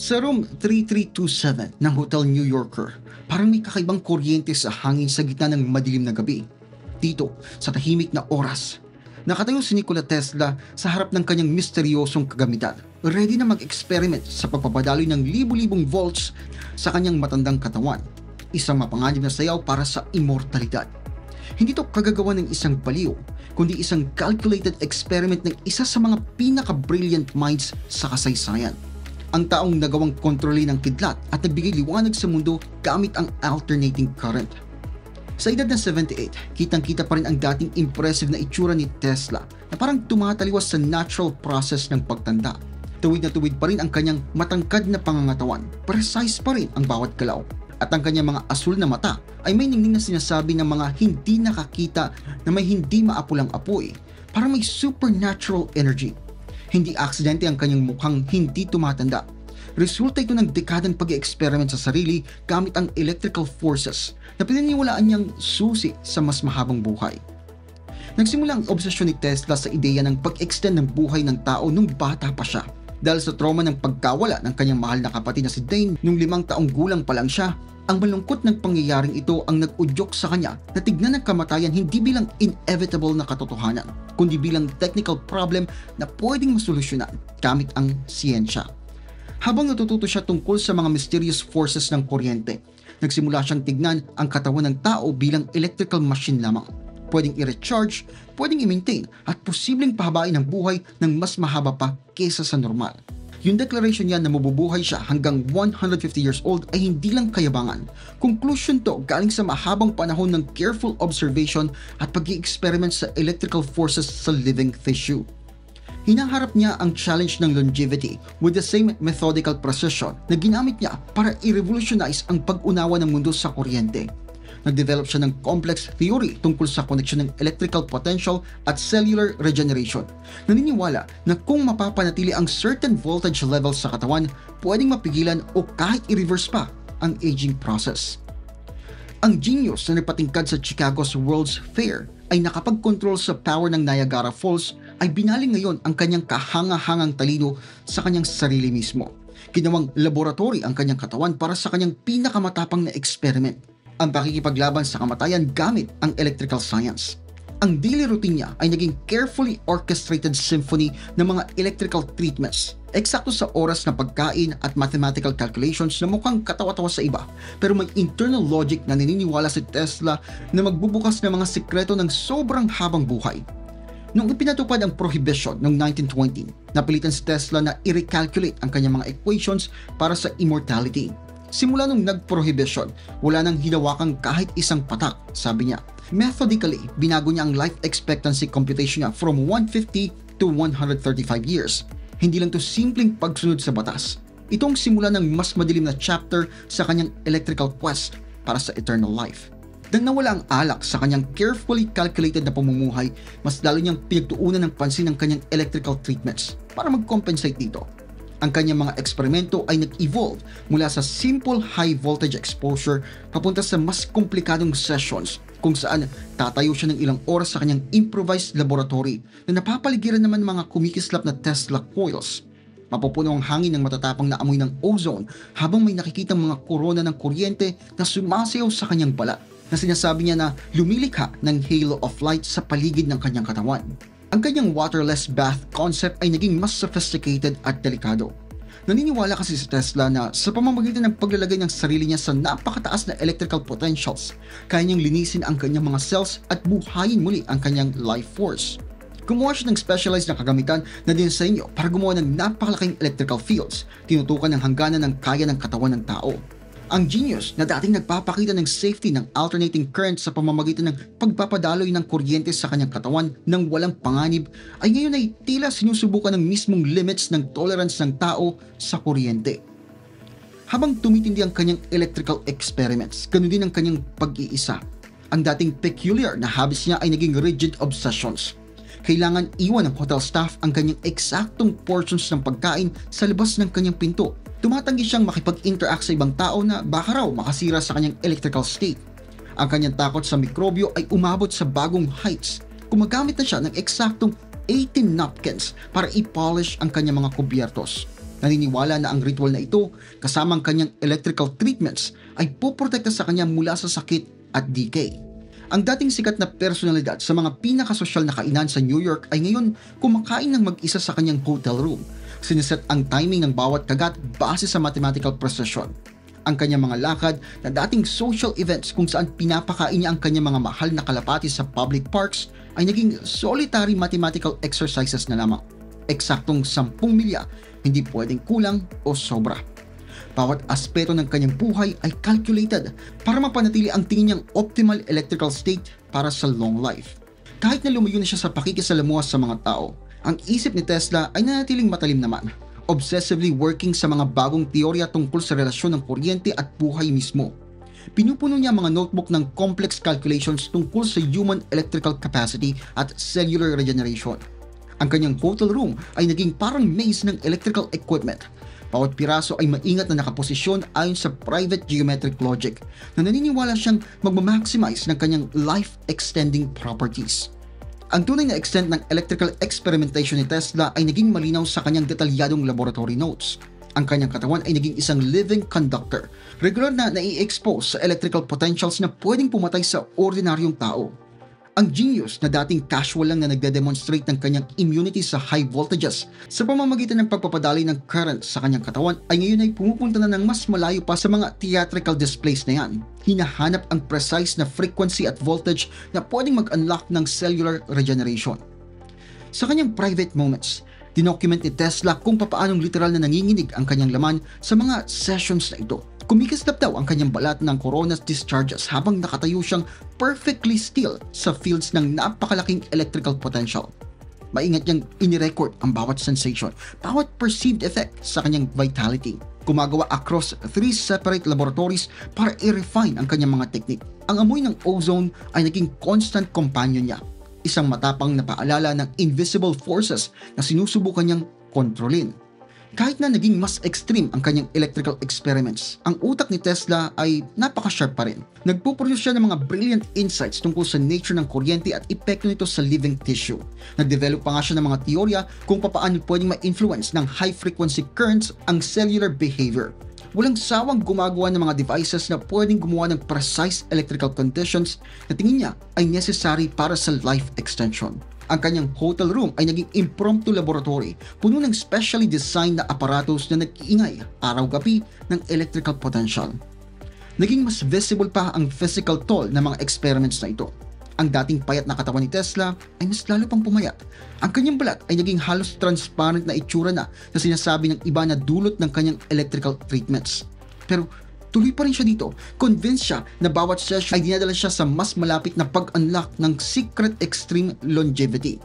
Sa room 3327 ng Hotel New Yorker, parang may kakaibang kuryente sa hangin sa gitna ng madilim na gabi. Dito, sa tahimik na oras, nakatayo si Nikola Tesla sa harap ng kanyang misteryosong kagamitan, ready na mag-experiment sa pagpapadaloy ng libu-libong volts sa kanyang matandang katawan. Isang mapanganib na sayaw para sa immortalidad. Hindi ito kagagawa ng isang baliw, kundi isang calculated experiment ng isa sa mga pinaka-brilliant minds sa kasaysayan. Ang taong nagawang kontrolin ng kidlat at nagbigay liwanag sa mundo gamit ang alternating current. Sa edad na 78, kitang-kita pa rin ang dating impressive na itsura ni Tesla na parang tumataliwas sa natural process ng pagtanda. Tuwid na tuwid pa rin ang kanyang matangkad na pangangatawan, precise pa rin ang bawat galaw. At ang kanyang mga asul na mata ay may ningning na sinasabi ng mga hindi nakakita na may hindi maapulang apoy, parang may supernatural energy. Hindi aksidente ang kanyang mukhang hindi tumatanda. Resulta ito ng dekadang pag-experiment sa sarili gamit ang electrical forces na pinaniwalaan niyang susi sa mas mahabang buhay. Nagsimula ang obsesyon ni Tesla sa ideya ng pag-extend ng buhay ng tao nung bata pa siya. Dahil sa trauma ng pagkawala ng kanyang mahal na kapatid na si Dane nung 5 taong gulang pa lang siya, ang malungkot ng pangyayaring ito ang nag-udyok sa kanya na tignan ang kamatayan hindi bilang inevitable na katotohanan, kundi bilang technical problem na pwedeng masolusyonan gamit ang siyensya. Habang natututo siya tungkol sa mga mysterious forces ng kuryente, nagsimula siyang tignan ang katawan ng tao bilang electrical machine lamang. Pwedeng i-recharge, pwedeng i-maintain at posibleng pahabain ang buhay ng mas mahaba pa kesa sa normal. Yung declaration niya na mabubuhay siya hanggang 150 years old ay hindi lang kayabangan. Conclusion to galing sa mahabang panahon ng careful observation at pag-i-experiment sa electrical forces sa living tissue. Hinaharap niya ang challenge ng longevity with the same methodical precision na ginamit niya para i-revolutionize ang pag-unawa ng mundo sa kuryente. Nag-develop siya ng complex theory tungkol sa koneksyon ng electrical potential at cellular regeneration. Naniniwala na kung mapapanatili ang certain voltage level sa katawan, pwedeng mapigilan o kahit i-reverse pa ang aging process. Ang genius na nagpatingkad sa Chicago's World's Fair ay nakapag-control sa power ng Niagara Falls ay binaling ngayon ang kanyang kahanga-hangang talino sa kanyang sarili mismo. Ginawang laboratory ang kanyang katawan para sa kanyang pinakamatapang na experiment, ang pakikipaglaban sa kamatayan gamit ang electrical science. Ang daily routine niya ay naging carefully orchestrated symphony ng mga electrical treatments, eksakto sa oras na pagkain at mathematical calculations na mukhang katawa-tawa sa iba, pero may internal logic na naniniwala si Tesla na magbubukas ng mga sikreto ng sobrang habang buhay. Nung ipinatupad ang prohibition noong 1920, napilitan si Tesla na i-recalculate ang kanyang mga equations para sa immortality. Simula nung nag-prohibition, wala nang hinawakang kahit isang patak, sabi niya. Methodically, binago niya ang life expectancy computation niya from 150 to 135 years. Hindi lang to simpleng pagsunod sa batas. Itong simula ng mas madilim na chapter sa kanyang electrical quest para sa eternal life. Nang nawala ang alak sa kanyang carefully calculated na pamumuhay, mas lalo niyang pinagtuunan ng pansin ng kanyang electrical treatments para mag-compensate dito. Ang kanyang mga eksperimento ay nag-evolve mula sa simple high voltage exposure papunta sa mas komplikadong sessions kung saan tatayo siya ng ilang oras sa kanyang improvised laboratory na napapaligiran naman mga kumikislap na Tesla coils. Mapupuno ang hangin ng matatapang na amoy ng ozone habang may nakikitang mga korona ng kuryente na sumasayaw sa kanyang balat na sinasabi niya na lumilikha ng halo of light sa paligid ng kanyang katawan. Ang kanyang waterless bath concept ay naging mas sophisticated at delikado. Naniniwala kasi si Tesla na sa pamamagitan ng paglalagay ng sarili niya sa napakataas na electrical potentials, kaya niyang linisin ang kanyang mga cells at buhayin muli ang kanyang life force. Gumawa siya ng specialized na kagamitan na dinisenyo para gumawa ng napakalaking electrical fields, tinutukan ng hangganan ng kaya ng katawan ng tao. Ang genius na dating nagpapakita ng safety ng alternating current sa pamamagitan ng pagpapadaloy ng kuryente sa kanyang katawan nang walang panganib ay ngayon ay tila sinusubukan ng mismong limits ng tolerance ng tao sa kuryente. Habang tumitindi ang kanyang electrical experiments, ganun din ang kanyang pag-iisa. Ang dating peculiar na habits niya ay naging rigid obsessions. Kailangan iwan ng hotel staff ang kanyang eksaktong portions ng pagkain sa labas ng kanyang pinto. Tumatanggi siyang makipag-interact sa ibang tao na baka raw makasira sa kanyang electrical state. Ang kanyang takot sa mikrobyo ay umabot sa bagong heights. Gumagamit na siya ng eksaktong 18 napkins para i-polish ang kanyang mga kubyertos. Naniniwala na ang ritual na ito, kasama ang kanyang electrical treatments, ay poprotekta sa kanya mula sa sakit at decay. Ang dating sikat na personalidad sa mga pinakasosyal na kainan sa New York ay ngayon kumakain ng mag-isa sa kanyang hotel room. Siniset ang timing ng bawat kagat base sa mathematical precision. Ang kanyang mga lakad na dating social events kung saan pinapakain niya ang kanyang mga mahal na kalapati sa public parks ay naging solitary mathematical exercises na lamang. Eksaktong 10 milya, hindi pwedeng kulang o sobra. Bawat aspeto ng kanyang buhay ay calculated para mapanatili ang tingin niyang optimal electrical state para sa long life. Kahit na lumayo na siya sa pakikisalamuha sa mga tao, ang isip ni Tesla ay nanatiling matalim naman, obsessively working sa mga bagong teorya tungkol sa relasyon ng kuryente at buhay mismo. Pinupuno niya ang mga notebook ng complex calculations tungkol sa human electrical capacity at cellular regeneration. Ang kanyang hotel room ay naging parang maze ng electrical equipment. Bawat piraso ay maingat na nakaposisyon ayon sa private geometric logic na naniniwala siyang magmamaximize ng kanyang life-extending properties. Ang tunay na extent ng electrical experimentation ni Tesla ay naging malinaw sa kanyang detalyadong laboratory notes. Ang kanyang katawan ay naging isang living conductor, regular na nai-expose sa electrical potentials na pwedeng pumatay sa ordinaryong tao. Ang genius na dating casual lang na nagde-demonstrate ng kanyang immunity sa high voltages sa pamamagitan ng pagpapadali ng current sa kanyang katawan ay ngayon ay pumupunta na ng mas malayo pa sa mga theatrical displays na yan. Hinahanap ang precise na frequency at voltage na pwedeng mag-unlock ng cellular regeneration. Sa kanyang private moments, dinocument ni Tesla kung papaanong literal na nanginginig ang kanyang laman sa mga sessions na ito. Kumikislap daw ang kanyang balat ng coronas discharges habang nakatayo siyang perfectly still sa fields ng napakalaking electrical potential. Maingat niyang inirecord ang bawat sensation, bawat perceived effect sa kanyang vitality. Gumagawa across 3 separate laboratories para i-refine ang kanyang mga technique. Ang amoy ng ozone ay naging constant companion niya, isang matapang na paalala ng invisible forces na sinusubukan niyang kontrolin. Kahit na naging mas extreme ang kanyang electrical experiments, ang utak ni Tesla ay napaka-sharp pa rin. Nagpuproduce siya ng mga brilliant insights tungkol sa nature ng kuryente at epekto nito sa living tissue. Nag-develop pa nga siya ng mga teorya kung paano pwedeng ma-influence ng high-frequency currents ang cellular behavior. Walang sawang gumagawa ng mga devices na pwedeng gumawa ng precise electrical conditions na tingin niya ay necessary para sa life extension. Ang kanyang hotel room ay naging impromptu laboratory, puno ng specially designed na aparatos na nag-iingay araw-gabi ng electrical potential. Naging mas visible pa ang physical toll ng mga experiments na ito. Ang dating payat na katawan ni Tesla ay mas lalo pang pumayat. Ang kanyang balat ay naging halos transparent na itsura na sinasabi ng iba na dulot ng kanyang electrical treatments. Pero tuloy pa rin siya dito. Convinced siya na bawat session ay dinadala siya sa mas malapit na pag-unlock ng secret extreme longevity.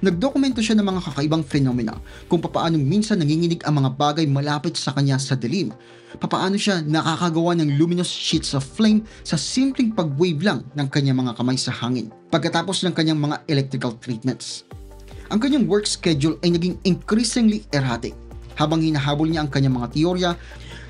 Nagdokumento siya ng mga kakaibang phenomena kung papaanong minsan nanginginig ang mga bagay malapit sa kanya sa dilim. Papaano siya nakakagawa ng luminous sheets of flame sa simpleng pag-wave lang ng kanyang mga kamay sa hangin pagkatapos ng kanyang mga electrical treatments. Ang kanyang work schedule ay naging increasingly erratic. Habang hinahabol niya ang kanyang mga teorya,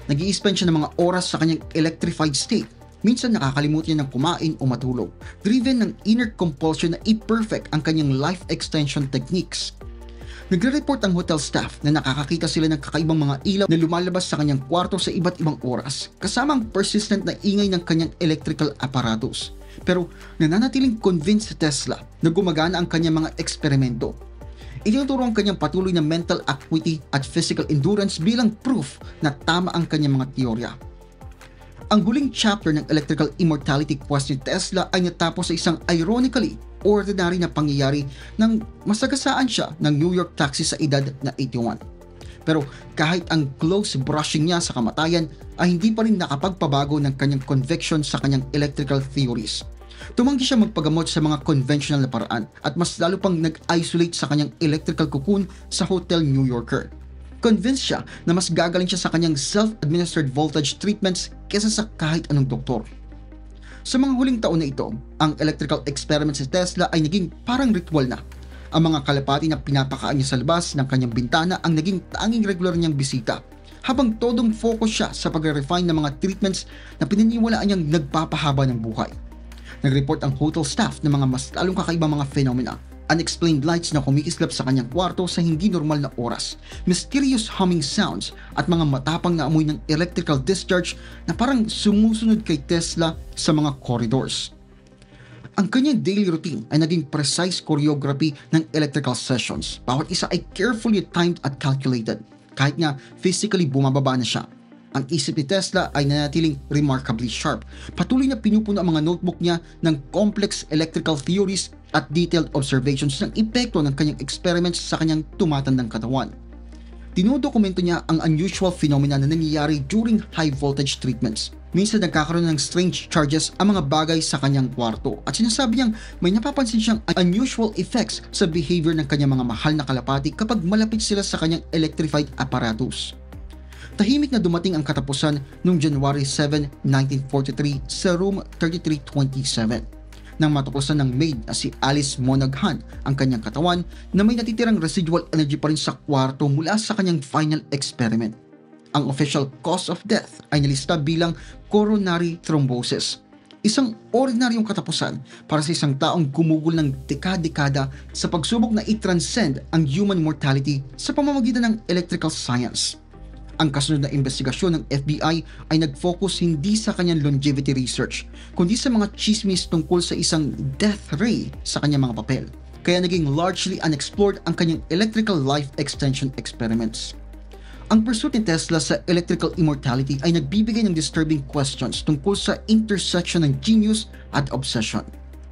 nag-i-spend siya ng mga oras sa kanyang electrified state. Minsan nakakalimutan niya ng kumain o matulog, driven ng inner compulsion na i-perfect ang kanyang life extension techniques. Nagre-report ang hotel staff na nakakakita sila ng kakaibang mga ilaw na lumalabas sa kanyang kwarto sa iba't ibang oras, kasama ang persistent na ingay ng kanyang electrical apparatus. Pero nananatiling convinced si Tesla na gumagana ang kanyang mga eksperimento. Itinuturo ang kanyang patuloy na mental acuity at physical endurance bilang proof na tama ang kanyang mga teorya. Ang huling chapter ng electrical immortality quest ni Tesla ay natapos sa isang ironically ordinary na pangyayari nang masagasaan siya ng New York taxi sa edad na 81. Pero kahit ang close brushing niya sa kamatayan ay hindi pa rin nakapagpabago ng kanyang conviction sa kanyang electrical theories. Tumanggi siya magpagamot sa mga conventional na paraan at mas lalo pang nag-isolate sa kanyang electrical cocoon sa Hotel New Yorker. Convinced siya na mas gagaling siya sa kanyang self-administered voltage treatments kesa sa kahit anong doktor. Sa mga huling taon na ito, ang electrical experiments ni Tesla ay naging parang ritual na. Ang mga kalapati na pinapakaan niya sa labas ng kanyang bintana ang naging tanging regular niyang bisita, habang todong focus siya sa pagre-refine ng mga treatments na pininiwalaan niyang nagpapahaba ng buhay. Nag-report ang hotel staff ng mga mas lalong kakaibang mga phenomena unexplained lights na kumikislap sa kanyang kwarto sa hindi normal na oras, mysterious humming sounds at mga matapang na amoy ng electrical discharge na parang sumusunod kay Tesla sa mga corridors. Ang kanyang daily routine ay naging precise choreography ng electrical sessions. Bawat isa ay carefully timed at calculated, kahit nga physically bumababa na siya. Ang isip ni Tesla ay nanatiling remarkably sharp. Patuloy na pinupuno ang mga notebook niya ng complex electrical theories at detailed observations ng epekto ng kanyang experiments sa kanyang tumatandang katawan. Dinodokumento niya ang unusual phenomena na nangyayari during high voltage treatments. Minsan nagkakaroon ng strange charges ang mga bagay sa kanyang kwarto at sinasabi niyang may napapansin siyang unusual effects sa behavior ng kanyang mga mahal na kalapati kapag malapit sila sa kanyang electrified apparatus. Tahimik na dumating ang katapusan noong January 7, 1943 sa room 3327. Nang matuklasan ng maid na si Alice Monaghan ang kanyang katawan na may natitirang residual energy pa rin sa kwarto mula sa kanyang final experiment. Ang official cause of death ay nilista bilang coronary thrombosis. Isang ordinaryong katapusan para sa isang taong gumugol ng dekada-dekada sa pagsubok na i-transcend ang human mortality sa pamamagitan ng electrical science. Ang kasunod na investigasyon ng FBI ay nag-focus hindi sa kanyang longevity research, kundi sa mga chismis tungkol sa isang death ray sa kanyang mga papel. Kaya naging largely unexplored ang kanyang electrical life extension experiments. Ang pursuit ni Tesla sa electrical immortality ay nagbibigay ng disturbing questions tungkol sa intersection ng genius at obsession.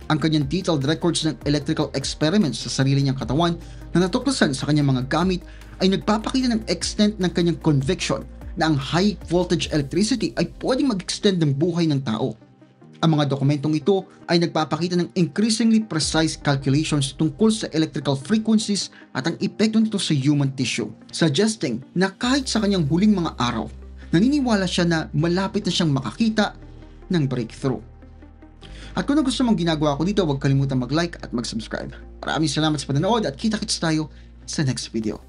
Ang kanyang detailed records ng electrical experiments sa sarili niyang katawan na natuklasan sa kanyang mga gamit ay nagpapakita ng extent ng kanyang conviction na ang high voltage electricity ay pwedeng mag-extend ng buhay ng tao. Ang mga dokumentong ito ay nagpapakita ng increasingly precise calculations tungkol sa electrical frequencies at ang epekto nito sa human tissue, suggesting na kahit sa kanyang huling mga araw, naniniwala siya na malapit na siyang makakita ng breakthrough. At kung gusto mong ginagawa ko dito, huwag kalimutan mag-like at mag-subscribe. Maraming salamat sa panonood at kita-kits tayo sa next video.